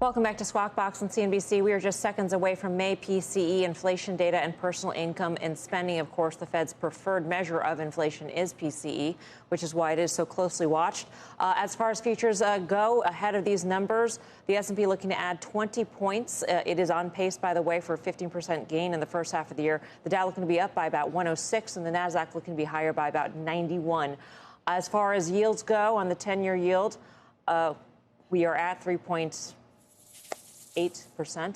Welcome back to Squawk Box on CNBC. We are just seconds away from May PCE inflation data and personal income and spending. Of course, the Fed's preferred measure of inflation is PCE, which is why it is so closely watched. As far as futures go, ahead of these numbers, the S&P looking to add 20 points. It is on pace, by the way, for a 15% gain in the first half of the year. The Dow looking to be up by about 106, and the Nasdaq looking to be higher by about 91. As far as yields go, on the 10-year yield, we are at 3.8%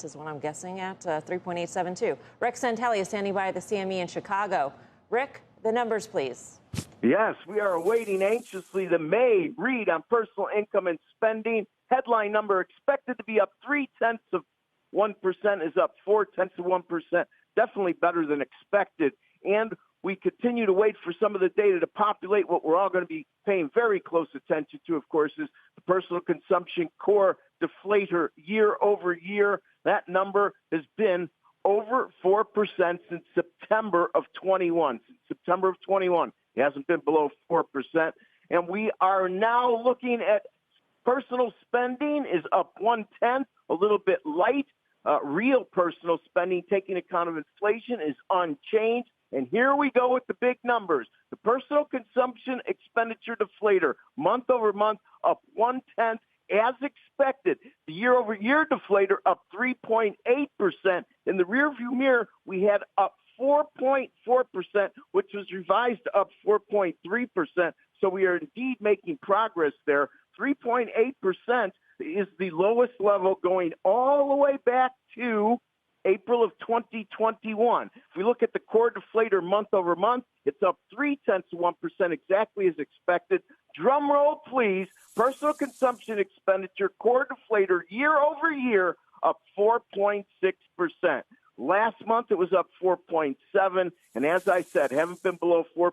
is what I'm guessing at, 3.872. Rick Santelli is standing by at the CME in Chicago. Rick, the numbers, please. Yes, we are awaiting anxiously the May read on personal income and spending. Headline number expected to be up 0.3%, is up 0.4%. Definitely better than expected. And we continue to wait for some of the data to populate. What we're all going to be paying very close attention to, of course, is the personal consumption core deflator year over year. That number has been over 4% since September of 21. It hasn't been below 4%. And we are now looking at personal spending is up 0.1%, a little bit light. Real personal spending, taking account of inflation, is unchanged. And here we go with the big numbers. The personal consumption expenditure deflator, month over month, up 0.1%, as expected. The year-over-year deflator up 3.8%. In the rearview mirror, we had up 4.4%, which was revised up 4.3%. So we are indeed making progress there. 3.8% is the lowest level going all the way back to April of 2021. If we look at the core deflator month over month, it's up 0.3%, exactly as expected. Drum roll, please. Personal consumption expenditure core deflator year over year up 4.6%. Last month it was up 4.7%, and as I said, haven't been below 4%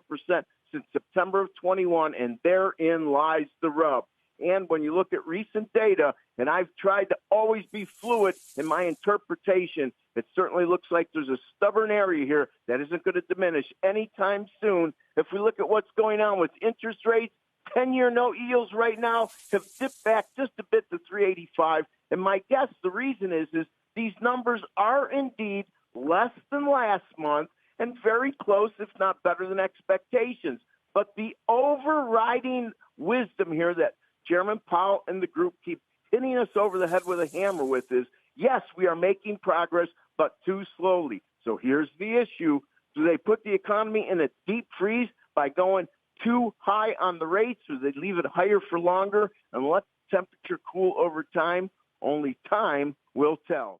since September of 21, and therein lies the rub. And when you look at recent data, and I've tried to always be fluid in my interpretation, it certainly looks like there's a stubborn area here that isn't going to diminish anytime soon. If we look at what's going on with interest rates, 10-year note yields right now have dipped back just a bit to 3.85. And my guess, the reason is these numbers are indeed less than last month and very close, if not better than expectations. But the overriding wisdom here that Chairman Powell and the group keep hitting us over the head with a hammer with is, yes, we are making progress, but too slowly. So here's the issue. Do they put the economy in a deep freeze by going too high on the rates, or they leave it higher for longer and let the temperature cool over time? Only time will tell.